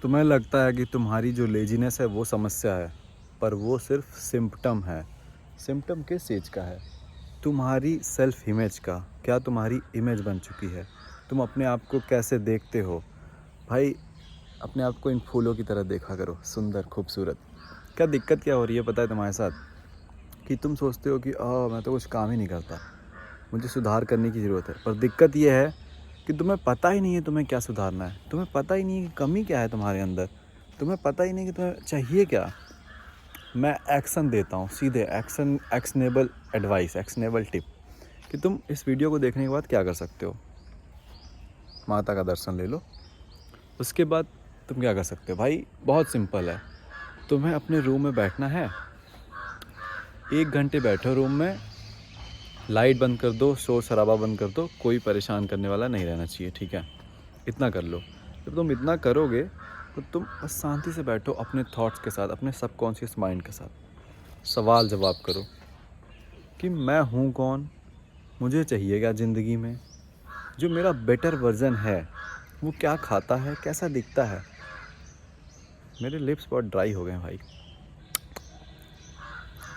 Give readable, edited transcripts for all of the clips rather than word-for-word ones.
तुम्हें लगता है कि तुम्हारी जो लेजीनेस है वो समस्या है, पर वो सिर्फ सिम्पटम है। सिम्पटम किस चीज़ का है? तुम्हारी सेल्फ इमेज का। क्या तुम्हारी इमेज बन चुकी है? तुम अपने आप को कैसे देखते हो? भाई, अपने आप को इन फूलों की तरह देखा करो, सुंदर खूबसूरत। क्या दिक्कत क्या हो रही है पता है तुम्हारे साथ? कि तुम सोचते हो कि मैं तो कुछ काम ही नहीं करता, मुझे सुधार करने की ज़रूरत है। पर दिक्कत ये है कि तुम्हें पता ही नहीं है तुम्हें क्या सुधारना है। तुम्हें पता ही नहीं है कि कमी क्या है तुम्हारे अंदर। तुम्हें पता ही नहीं कि तुम्हें चाहिए क्या। मैं एक्शन देता हूँ, सीधे action, actionable advice, actionable tip कि तुम इस वीडियो को देखने के बाद क्या कर सकते हो। माता का दर्शन ले लो। उसके बाद तुम क्या कर सकते हो? भाई बहुत सिंपल है। तुम्हें अपने रूम में बैठना है, 1 घंटे बैठो रूम में, लाइट बंद कर दो, शोर शराबा बंद कर दो, कोई परेशान करने वाला नहीं रहना चाहिए, ठीक है? इतना कर लो। जब तुम इतना करोगे तो तुम बस शांति से बैठो अपने थॉट्स के साथ, अपने सबकॉन्शियस माइंड के साथ। सवाल जवाब करो कि मैं हूँ कौन, मुझे चाहिए क्या ज़िंदगी में, जो मेरा बेटर वर्जन है वो क्या खाता है, कैसा दिखता है। मेरे लिप्स बहुत ड्राई हो गए हैं भाई।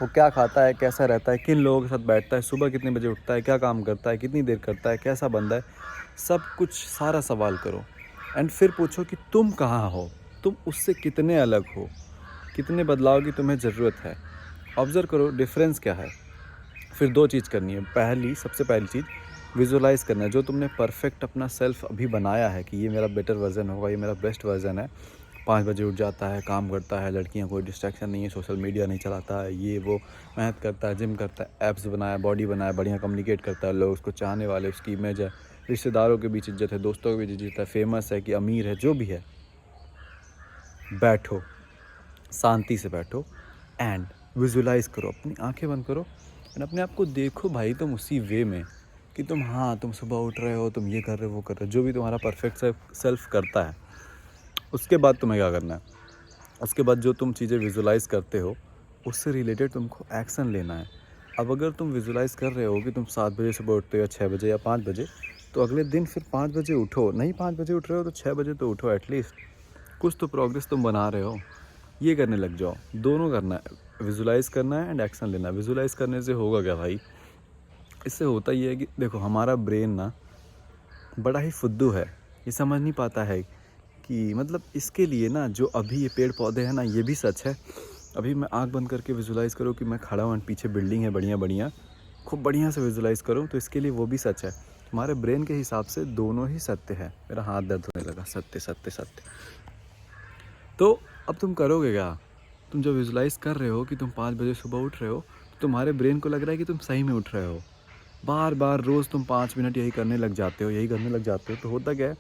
वो क्या खाता है, कैसा रहता है, किन लोगों के साथ बैठता है, सुबह कितने बजे उठता है, क्या काम करता है, कितनी देर करता है, कैसा बंदा है। सब कुछ सारा सवाल करो एंड फिर पूछो कि तुम कहाँ हो, तुम उससे कितने अलग हो, कितने बदलाव की तुम्हें ज़रूरत है। ऑब्ज़र्व करो डिफरेंस क्या है। फिर 2 चीज़ करनी है। सबसे पहली चीज़ विजुलाइज़ करना है। जो तुमने परफेक्ट अपना सेल्फ अभी बनाया है कि ये मेरा बेटर वर्जन होगा, ये मेरा बेस्ट वर्जन है। 5 बजे उठ जाता है, काम करता है, लड़कियां कोई डिस्ट्रैक्शन नहीं है, सोशल मीडिया नहीं चलाता है, ये वो मेहनत करता है, जिम करता है, एब्स बनाया, बॉडी बनाया, बढ़िया कम्युनिकेट करता है, लोग उसको चाहने वाले, उसकी इमेज है, रिश्तेदारों के बीच इज्जत है, दोस्तों के बीच इज्जत है, फेमस है कि अमीर है, जो भी है। बैठो, शांति से बैठो एंड विजुलाइज़ करो, अपनी आंखें बंद करो एंड अपने आप को देखो भाई तुम उसी वे में कि तुम सुबह उठ रहे हो, तुम ये कर रहे हो, वो कर रहे हो, जो भी तुम्हारा परफेक्ट सेल्फ करता है। उसके बाद तुम्हें क्या करना है? उसके बाद जो तुम चीज़ें विजुलाइज़ करते हो उससे रिलेटेड तुमको एक्शन लेना है। अब अगर तुम विजुलाइज़ कर रहे हो कि तुम 7 बजे सुबह उठते हो या 6 बजे या 5 बजे, तो अगले दिन फिर 5 बजे उठो। नहीं 5 बजे उठ रहे हो तो 6 बजे तो उठो एटलीस्ट। कुछ तो प्रोग्रेस तुम बना रहे हो। ये करने लग जाओ। दोनों करना है, विजुलाइज़ करना है एंड एक्शन लेना है। विजुलाइज़ करने से होगा क्या भाई? इससे होता ये है कि देखो हमारा ब्रेन ना बड़ा ही फुद्दू है। ये समझ नहीं पाता है कि मतलब इसके लिए ना जो अभी ये पेड़ पौधे हैं ना, ये भी सच है। अभी मैं आँख बंद करके विजुलाइज़ करूँ कि मैं खड़ा हूँ एंड पीछे बिल्डिंग है बढ़िया-बढ़िया, खूब बढ़िया से विजुलाइज़ करूँ तो इसके लिए वो भी सच है। तुम्हारे ब्रेन के हिसाब से दोनों ही सत्य है। मेरा हाथ दर्द होने लगा। सत्य, सत्य, सत्य। तो अब तुम करोगे क्या? तुम जब विजुलाइज़ कर रहे हो कि तुम 5 बजे सुबह उठ रहे हो, तो तुम्हारे ब्रेन को लग रहा है कि तुम सही में उठ रहे हो। बार-बार रोज़ तुम 5 मिनट यही करने लग जाते हो, यही करने लग जाते हो, तो होता क्या है,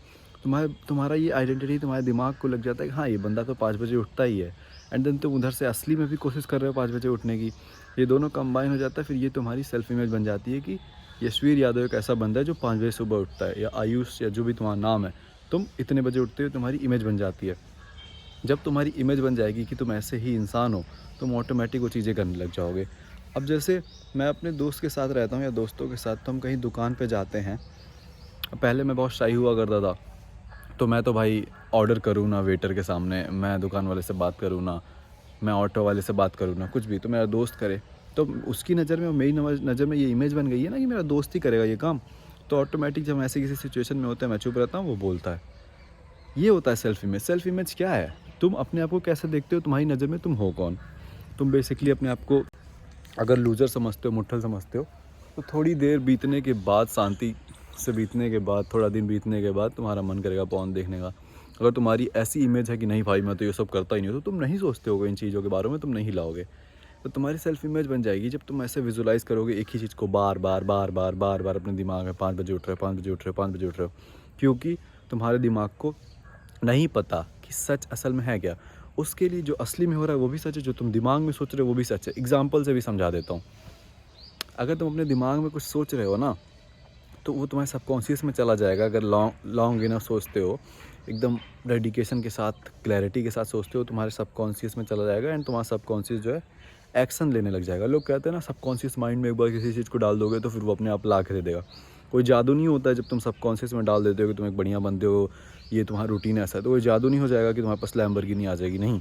तुम्हारा ये आइडेंटिटी तुम्हारे दिमाग को लग जाता है कि हाँ, ये बंदा तो 5 बजे उठता ही है। एंड देन तुम उधर से असली में भी कोशिश कर रहे हो 5 बजे उठने की। ये दोनों कंबाइन हो जाता है, फिर ये तुम्हारी सेल्फ इमेज बन जाती है कि यशवीर यादव एक ऐसा बंदा है जो 5 बजे सुबह उठता है, या आयुष या जो भी तुम्हारा नाम है, तुम इतने बजे उठते हो, तुम्हारी इमेज बन जाती है। जब तुम्हारी इमेज बन जाएगी कि तुम ऐसे ही इंसान हो, तुम ऑटोमेटिक वो चीज़ें करने लग जाओगे। अब जैसे मैं अपने दोस्त के साथ रहता हूँ या दोस्तों के साथ, तो हम कहीं दुकान पे जाते हैं। पहले मैं बहुत शाई हुआ करता था, तो मैं तो भाई ऑर्डर करूँ ना वेटर के सामने, मैं दुकान वाले से बात करूँ ना, मैं ऑटो वाले से बात करूँ ना, कुछ भी तो मेरा दोस्त करे। तो उसकी नज़र में और मेरी नज़र में ये इमेज बन गई है ना कि मेरा दोस्त ही करेगा ये काम। तो ऑटोमेटिक जब हम ऐसे किसी सिचुएशन में होते हैं, मैं चुप रहता हूँ, वो बोलता है। ये होता है सेल्फ इमेज। सेल्फ इमेज क्या है? तुम अपने आप को कैसे देखते हो, तुम्हारी नज़र में तुम हो कौन। तुम बेसिकली अपने आप को अगर लूज़र समझते हो, मुट्ठल समझते हो, तो थोड़ी देर बीतने के बाद, शांति से बीतने के बाद, थोड़ा दिन बीतने के बाद तुम्हारा मन करेगा पॉर्न देखने का। अगर तुम्हारी ऐसी इमेज है कि नहीं भाई मैं तो ये सब करता ही नहीं हूँ, तो तुम नहीं सोचते होगे इन चीज़ों के बारे में, तुम नहीं लाओगे। तो तुम्हारी सेल्फ इमेज बन जाएगी जब तुम ऐसे विजुलाइज़ करोगे एक ही चीज़ को बार बार बार बार बार बार अपने दिमाग में। 5 बजे उठ रहे हो, 5 बजे उठ रहे हो, 5 बजे उठ रहे हो, क्योंकि तुम्हारे दिमाग को नहीं पता कि सच असल में है क्या। उसके लिए जो असली में हो रहा है वो भी सच है, जो तुम दिमाग में सोच रहे हो वो भी सच है। एग्जाम्पल से भी समझा देता हूँ। अगर तुम अपने दिमाग में कुछ सोच रहे हो ना, तो वो तुम्हारे सबकॉन्शियस में चला जाएगा। अगर लॉन्ग लॉन्ग इनफ सोचते हो, एकदम डेडिकेशन के साथ, क्लैरिटी के साथ सोचते हो, तुम्हारे सबकॉन्शियस में चला जाएगा एंड तुम्हारा सबकॉन्शियस जो है एक्शन लेने लग जाएगा। लोग कहते हैं ना, सबकॉन्शियस माइंड में एक बार किसी चीज़ को डाल दोगे तो फिर वो अपने आप ला के दे देगा। कोई जादू नहीं होता है जब तुम सबकॉन्शियस में डाल देते हो कि तुम एक बढ़िया बंदे हो, ये तुम्हारा रूटीन ऐसा है, तो कोई जादू नहीं हो जाएगा कि तुम्हारे पास लैम्बोर्गिनी आ जाएगी। नहीं,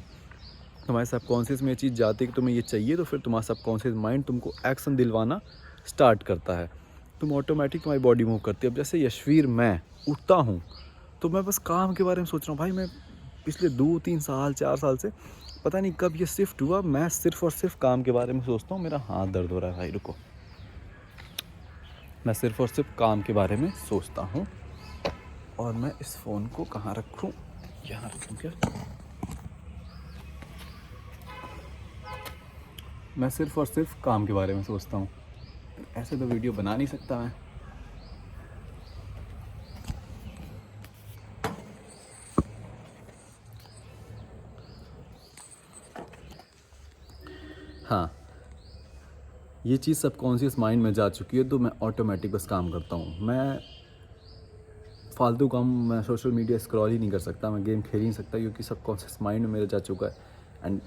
तुम्हारे सबकॉन्शियस में ये चीज़ जाती है कि तुम्हें ये चाहिए, तो फिर तुम्हारा सबकॉन्शियस माइंड तुमको एक्शन दिलवाना स्टार्ट करता है। तुम ऑटोमेटिक तुम्हारी बॉडी मूव करती है। अब जैसे यशवीर मैं उठता हूँ तो मैं बस काम के बारे में सोच रहा हूँ। भाई मैं पिछले 2-3 साल 4 साल से पता नहीं कब ये शिफ्ट हुआ, मैं सिर्फ और सिर्फ काम के बारे में सोचता हूँ। मेरा हाथ दर्द हो रहा है भाई, रुको। मैं सिर्फ और सिर्फ काम के बारे में सोचता हूँ। और मैं इस फ़ोन को कहाँ रखूँ, यहाँ रखूँ क्या? मैं सिर्फ और सिर्फ काम के बारे में सोचता हूँ। ऐसे तो वीडियो बना नहीं सकता मैं। हाँ, ये चीज़ सबकॉन्शियस माइंड में जा चुकी है, तो मैं ऑटोमेटिक बस काम करता हूँ। मैं फालतू काम, मैं सोशल मीडिया स्क्रॉल ही नहीं कर सकता, मैं गेम खेल ही नहीं सकता, क्योंकि सबकॉन्शियस माइंड में मेरे जा चुका है। एंड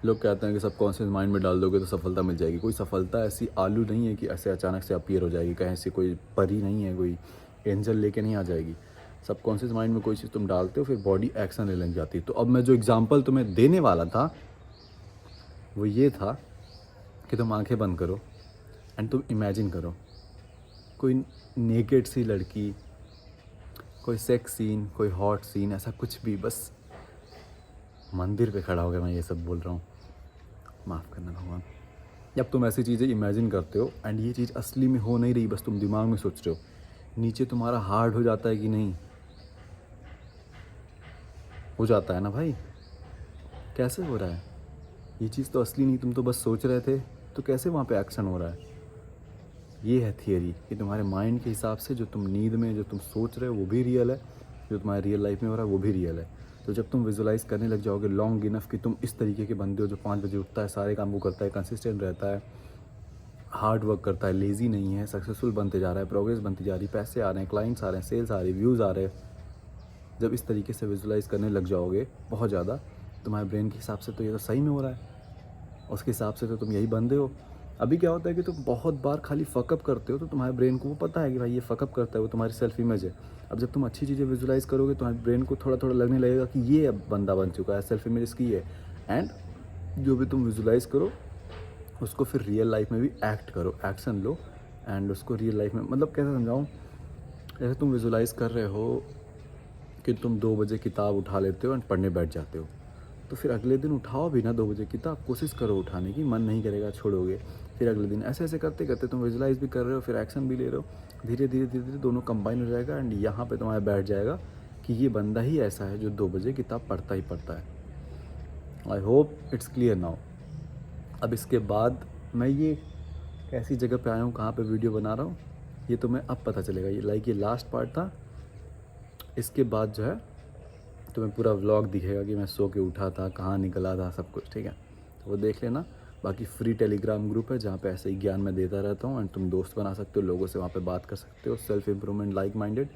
लोग कहते हैं कि सबकॉन्शियस माइंड में डाल दोगे तो सफलता मिल जाएगी। कोई सफलता ऐसी आलू नहीं है कि ऐसे अचानक से अपीयर हो जाएगी, कहीं से कोई परी नहीं है, कोई एंजल लेके नहीं आ जाएगी। सबकॉन्शियस माइंड में कोई चीज़ तुम डालते हो, फिर बॉडी एक्शन लेने लग जाती है। तो अब मैं जो एग्जांपल तुम्हें देने वाला था वो ये था कि तुम आंखें बंद करो एंड तुम इमेजिन करो कोई नेकेड सी लड़की, कोई सेक्स सीन, कोई हॉट सीन, ऐसा कुछ भी। बस मंदिर पे खड़ा हो गया मैं ये सब बोल रहा हूँ, माफ़ करना भगवान। जब तुम ऐसी चीज़ें इमेजिन करते हो एंड ये चीज़ असली में हो नहीं रही, बस तुम दिमाग में सोच रहे हो, नीचे तुम्हारा हार्ड हो जाता है कि नहीं? हो जाता है ना भाई। कैसे हो रहा है? ये चीज़ तो असली नहीं, तुम तो बस सोच रहे थे, तो कैसे वहाँ पे एक्शन हो रहा है? ये है थियरी कि तुम्हारे माइंड के हिसाब से जो तुम नींद में जो तुम सोच रहे हो वो भी रियल है, जो तुम्हारे रियल लाइफ में हो रहा है वो भी रियल है। तो जब तुम विजुलाइज करने लग जाओगे लॉन्ग इनफ कि तुम इस तरीके के बंदे हो जो 5 बजे उठता है, सारे काम को करता है, कंसिस्टेंट रहता है, हार्ड वर्क करता है, लेज़ी नहीं है, सक्सेसफुल बनते जा रहा है, प्रोग्रेस बनती जा रही है, पैसे आ रहे हैं, क्लाइंट्स आ रहे हैं, सेल्स आ रही है, व्यूज़ आ रहे हैं। जब इस तरीके से विजुलाइज करने लग जाओगे बहुत ज़्यादा, तुम्हारे ब्रेन के हिसाब से तो ये तो सही में हो रहा है, उसके हिसाब से तो तुम यही बंदे हो। अभी क्या होता है कि तुम बहुत बार खाली फ़कअप करते हो, तो तुम्हारे ब्रेन को वो पता है कि भाई ये फ़कअप करता है, वो तुम्हारी सेल्फ इमेज है। अब जब तुम अच्छी चीज़ें विजुलाइज़ करोगे, तुम्हारे ब्रेन को थोड़ा थोड़ा लगने लगेगा कि ये अब बंदा बन चुका है, सेल्फ इमेज इसकी है। एंड जो भी तुम विजुलाइज़ करो उसको फिर रियल लाइफ में भी एक्ट करो, एक्शन लो एंड उसको रियल लाइफ में, मतलब कैसे समझाऊँ, जैसे तुम विजुलाइज़ कर रहे हो कि तुम 2 बजे किताब उठा लेते हो एंड पढ़ने बैठ जाते हो, तो फिर अगले दिन उठाओ भी ना 2 बजे किताब, कोशिश करो उठाने की, मन नहीं करेगा छोड़ोगे, फिर अगले दिन ऐसे ऐसे करते करते तुम विजुलाइज भी कर रहे हो, फिर एक्शन भी ले रहे हो, धीरे धीरे धीरे धीरे दोनों कंबाइन हो जाएगा एंड यहाँ पे तुम्हारा बैठ जाएगा कि ये बंदा ही ऐसा है जो 2 बजे किताब पढ़ता ही पढ़ता है। I hope it's clear now. अब इसके बाद मैं ये कैसी जगह पे आया हूँ, कहाँ पे वीडियो बना रहा हूँ, ये तो मैं अब पता चलेगा। ये लास्ट पार्ट था। इसके बाद जो है तुम्हें पूरा व्लॉग दिखेगा कि मैं सो के उठा था, कहाँ निकला था, सब कुछ, ठीक है? तो वो देख लेना। बाकी फ्री टेलीग्राम ग्रुप है जहाँ पे ऐसे ही ज्ञान मैं देता रहता हूँ एंड तुम दोस्त बना सकते हो, लोगों से वहाँ पे बात कर सकते हो, सेल्फ इम्प्रूवमेंट लाइक माइंडेड।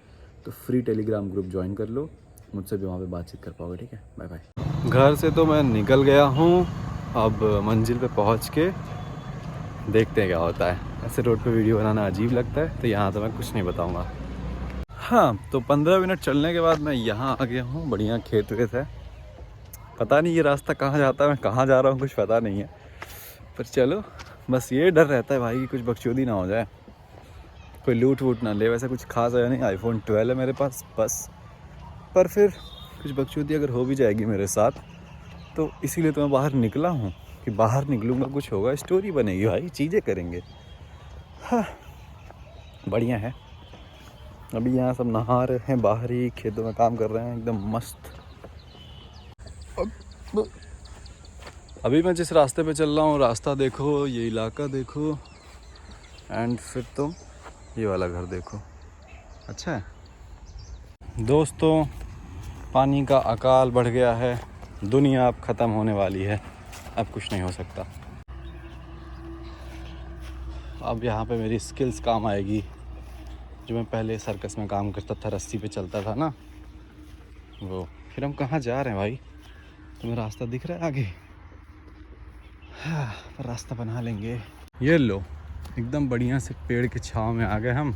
तो फ्री टेलीग्राम ग्रुप ज्वाइन कर लो, मुझसे भी वहाँ पे बातचीत कर पाओगे, ठीक है? Bye bye. घर से तो मैं निकल गया हूँ, अब मंजिल पे पहुँच के देखते हैं क्या होता है। ऐसे रोड पे वीडियो बनाना अजीब लगता है, तो यहाँ तो मैं कुछ नहीं बताऊँगा। हाँ, तो 15 मिनट चलने के बाद मैं यहाँ आ गया हूँ। बढ़िया खेत वेत है, पता नहीं ये रास्ता कहाँ जाता है, मैं कहाँ जा रहा हूँ कुछ पता नहीं है, पर चलो, बस ये डर रहता है भाई कि कुछ बकचोदी ना हो जाए, कोई लूट वूट ना ले। वैसे कुछ खास है नहीं, iPhone 12 है मेरे पास बस, पर फिर कुछ बकचोदी अगर हो भी जाएगी मेरे साथ, तो इसीलिए तो मैं बाहर निकला हूँ कि बाहर निकलूँगा कुछ होगा, स्टोरी बनेगी भाई, चीज़ें करेंगे। हाँ, बढ़िया है। अभी यहाँ सब नहा रहे हैं, बाहर ही खेतों में काम कर रहे हैं, एकदम मस्त। अभी मैं जिस रास्ते पे चल रहा हूँ, रास्ता देखो, ये इलाका देखो एंड फिर तुम ये वाला घर देखो। अच्छा है दोस्तों, पानी का अकाल बढ़ गया है, दुनिया अब ख़त्म होने वाली है, अब कुछ नहीं हो सकता। अब यहाँ पे मेरी स्किल्स काम आएगी। जो मैं पहले सर्कस में काम करता था, रस्सी पे चलता था ना वो। फिर हम कहाँ जा रहे हैं भाई? तुम्हें रास्ता दिख रहा है आगे? हाँ, पर रास्ता बना लेंगे। ये लो, एकदम बढ़िया से पेड़ के छाँव में आ गए हम।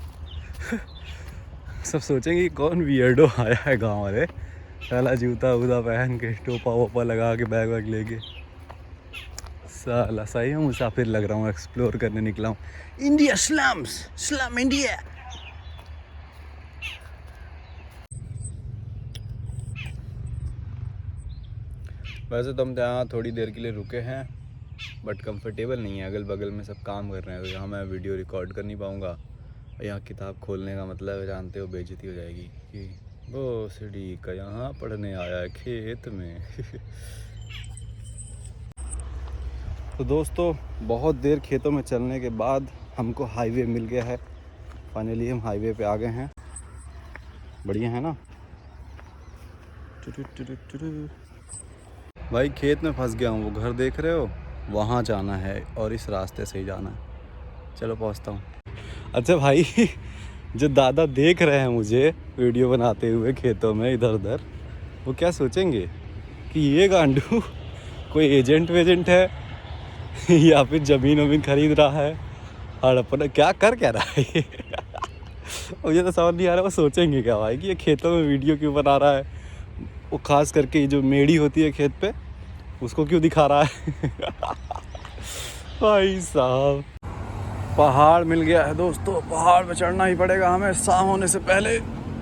सब सोचेंगे कौन वियर्डो आया है गांव वाले, साला जूता वूता पहन के टोपा वोपा लगा के बैग वैग लेके। साला सही हूँ, मुसाफिर लग रहा हूँ, एक्सप्लोर करने निकला हूँ। India slums, slum India. वैसे तो हम यहाँ थोड़ी देर के लिए रुके हैं, बट कंफर्टेबल नहीं है, अगल बगल में सब काम कर रहे हैं, तो यहाँ मैं वीडियो रिकॉर्ड कर नहीं पाऊँगा। यहाँ किताब खोलने का मतलब है, जानते हो, बेइज्जती हो जाएगी कि वो सीढ़ी का यहाँ पढ़ने आया है खेत में। तो दोस्तों, बहुत देर खेतों में चलने के बाद हमको हाईवे मिल गया है। फाइनली हम हाईवे पे आ गए हैं। बढ़िया है ना। भाई खेत में फंस गया हूँ, वो घर देख रहे हो, वहाँ जाना है और इस रास्ते से ही जाना है। चलो पहुँचता हूँ। अच्छा भाई, जो दादा देख रहे हैं मुझे वीडियो बनाते हुए खेतों में इधर उधर, वो क्या सोचेंगे कि ये गांडू कोई एजेंट वेजेंट है या फिर ज़मीन वमीन खरीद रहा है और अपना क्या रहा है ये। मुझे तो समझ नहीं आ रहा वो सोचेंगे क्या भाई कि ये खेतों में वीडियो क्यों बना रहा है, वो खास करके ये जो मेड़ी होती है खेत पे उसको क्यों दिखा रहा है। भाई साहब, पहाड़ मिल गया है दोस्तों, पहाड़ पे चढ़ना ही पड़ेगा हमें शाम होने से पहले।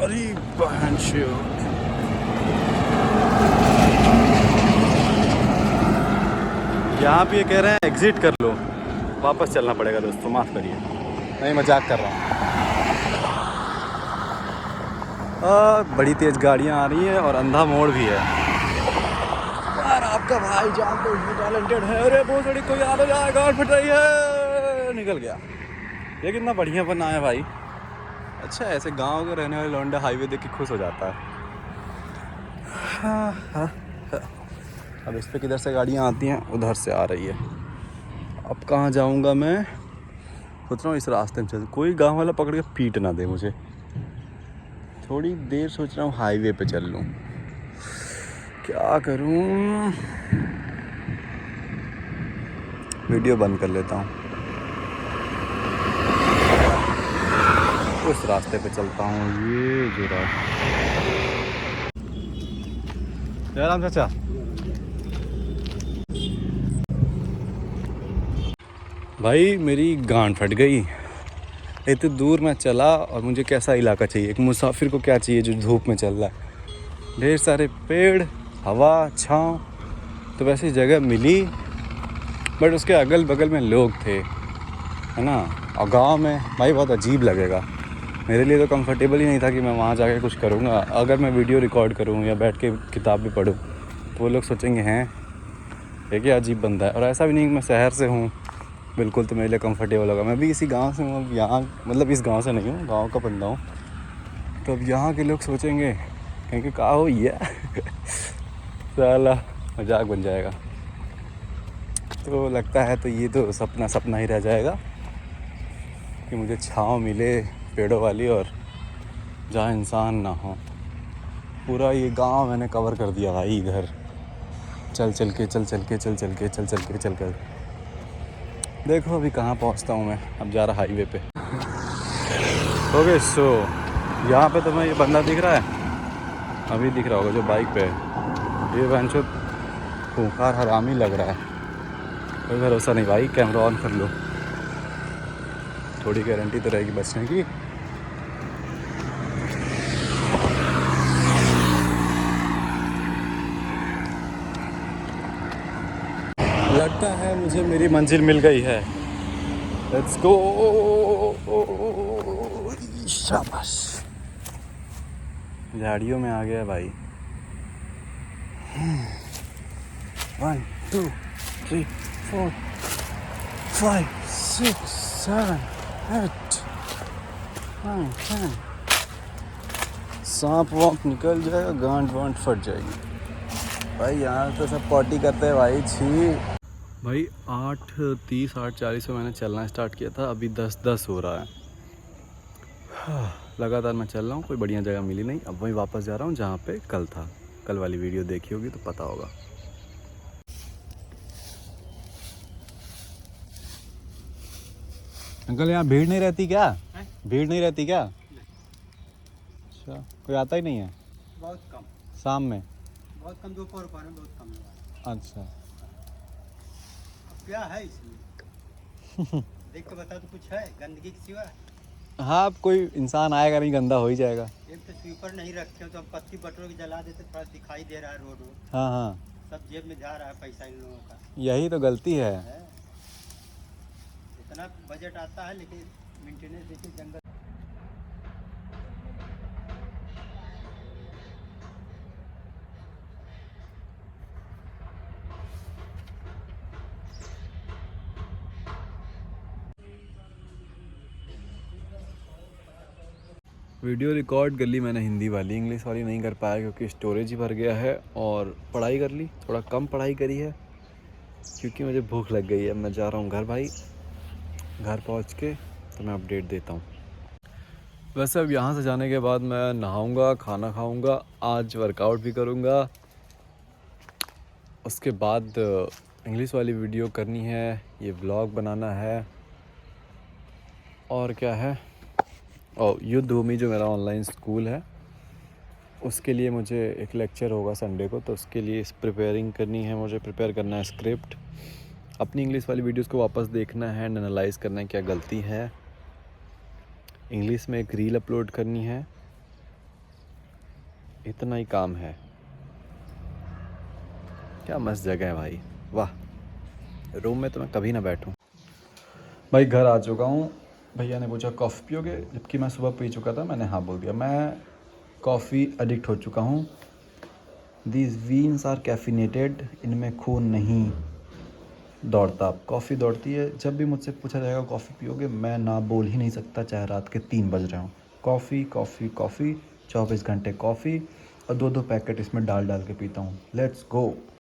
अरे बहन यहाँ पे ये कह रहे हैं एग्जिट कर लो, वापस चलना पड़ेगा दोस्तों, माफ़ करिए, नहीं मजाक कर रहा हूँ। बड़ी तेज़ गाड़ियाँ आ रही हैं और अंधा मोड़ भी है यार। आपका भाई जान तो ये टैलेंटेड है। अरे बहुत बड़ी कोई आ जाए, गाड़ फट रही है, निकल गया। ये कितना बढ़िया बना है भाई। अच्छा, ऐसे गांव के रहने वाले लौंडा हाईवे देख के खुश हो जाता है। हाँ। अब इस पे किधर से गाड़ियाँ आती हैं, उधर से आ रही है। अब कहाँ जाऊँगा मैं, सोच रहा हूँ इस रास्ते में चल, कोई गांव वाला पकड़ के पीट ना दे मुझे। थोड़ी देर सोच रहा हूँ हाईवे पे चल लूँ, क्या करूँ। वीडियो बंद कर लेता हूँ, उस रास्ते पे चलता हूँ। ये जो जयराम चाचा, भाई मेरी गांड फट गई। इतनी दूर मैं चला और मुझे कैसा इलाका चाहिए, एक मुसाफिर को क्या चाहिए जो धूप में चल रहा है। ढेर सारे पेड़, हवा, छाँव, तो वैसी जगह मिली, बट उसके अगल बगल में लोग थे, है ना। और गांव में भाई बहुत अजीब लगेगा। मेरे लिए तो कंफर्टेबल ही नहीं था कि मैं वहाँ जाके कुछ करूँगा। अगर मैं वीडियो रिकॉर्ड करूँ या बैठ के किताब भी पढूँ तो वो लोग सोचेंगे हैं ये क्या अजीब बंदा है। और ऐसा भी नहीं कि मैं शहर से हूँ बिल्कुल, तो मेरे लिए कंफर्टेबल होगा। मैं भी इसी गांव से हूँ, अब यहाँ मतलब इस गांव से नहीं हूँ, गांव का बंदा हूँ। तो अब यहाँ के लोग सोचेंगे कहेंगे कहा हो ये साला मजाक बन जाएगा। तो लगता है तो ये तो सपना ही रह जाएगा कि मुझे छाँव मिले पेड़ों वाली और जहाँ इंसान ना हो। पूरा ये गांव मैंने कवर कर दिया भाई इधर, चल के देखो अभी कहाँ पहुँचता हूँ मैं। अब जा रहा हाईवे पे। ओके सो यहाँ पे तुम्हें ये बंदा दिख रहा है, अभी दिख रहा होगा जो बाइक पे है। ये बहनचो खूंखार हरामी लग रहा है। कोई भरोसा नहीं भाई, कैमरा ऑन कर लो, थोड़ी गारंटी तो रहेगी बचने की। लगता है मुझे मेरी मंजिल मिल गई है। Let's go. शाबाश, झाड़ियों में आ गया भाई। 1 2 3 4 5 6 7 8 9 10। सांप वाप निकल जाएगा, गांठ वांठ फट जाएगी भाई। यहाँ तो सब पॉटी करते हैं भाई, छी भाई। 8:30 8:40 में मैंने चलना स्टार्ट किया था, अभी 10:10 हो रहा है। लगातार मैं चल रहा हूँ, कोई बढ़िया जगह मिली नहीं। अब वहीं वापस जा रहा हूँ जहाँ पे कल था। कल वाली वीडियो देखी होगी तो पता होगा। अंकल यहाँ भीड़ नहीं रहती क्या? भीड़ नहीं रहती क्या? अच्छा, कोई आता ही नहीं है बहुत कम, शाम में? बहुत कम, दोपहर को आना बहुत कम लोग। अच्छा। अब क्या है इसमें, देख के बता तो कुछ है गंदगी के सिवा? हाँ, अब कोई इंसान आएगा नहीं, गंदा हो ही जाएगा। एक तो स्वीपर नहीं रखे हो तो हम पत्ती बटोर के जला देते, थोड़ा दिखाई दे रहा है रोड वोड। हाँ हाँ, सब जेब में जा रहा है पैसा इन लोगों का यही तो गलती है। है। इतना बजट आता है लेकिन मेंटेनेंस देखिए जंगल। वीडियो रिकॉर्ड कर ली मैंने हिंदी वाली, इंग्लिश वाली नहीं कर पाया क्योंकि स्टोरेज ही भर गया है। और पढ़ाई कर ली, थोड़ा कम पढ़ाई करी है क्योंकि मुझे भूख लग गई है। मैं जा रहा हूँ घर भाई, घर पहुँच के तो मैं अपडेट देता हूँ। वैसे अब यहाँ से जाने के बाद मैं नहाऊंगा, खाना खाऊंगा, आज वर्कआउट भी करूँगा। उसके बाद इंग्लिश वाली वीडियो करनी है, ये व्लॉग बनाना है, और क्या है, और युद्ध भूमि जो मेरा ऑनलाइन स्कूल है उसके लिए मुझे एक लेक्चर होगा संडे को, तो उसके लिए प्रिपेयरिंग करनी है, मुझे प्रिपेयर करना है स्क्रिप्ट। अपनी इंग्लिश वाली वीडियोस को वापस देखना है एंड एनालाइज करना है क्या गलती है। इंग्लिश में एक रील अपलोड करनी है, इतना ही काम है। क्या मस्त जगह है भाई, वाह। रूम में तो मैं कभी ना बैठूं। भाई घर आ चुका हूँ। भैया ने पूछा कॉफ़ी पियोगे, जबकि मैं सुबह पी चुका था। मैंने हाँ बोल दिया। मैं कॉफ़ी एडिक्ट हो चुका हूँ। दीज वीन्स आर कैफिनेटेड, इनमें खून नहीं दौड़ता। कॉफ़ी दौड़ती है। जब भी मुझसे पूछा जाएगा कॉफ़ी पियोगे, मैं ना बोल ही नहीं सकता, चाहे रात के 3 बज रहे हों। कॉफ़ी कॉफ़ी कॉफ़ी, 24 घंटे कॉफ़ी, और 2-2 पैकेट इसमें डाल डाल के पीता हूँ। Let's go.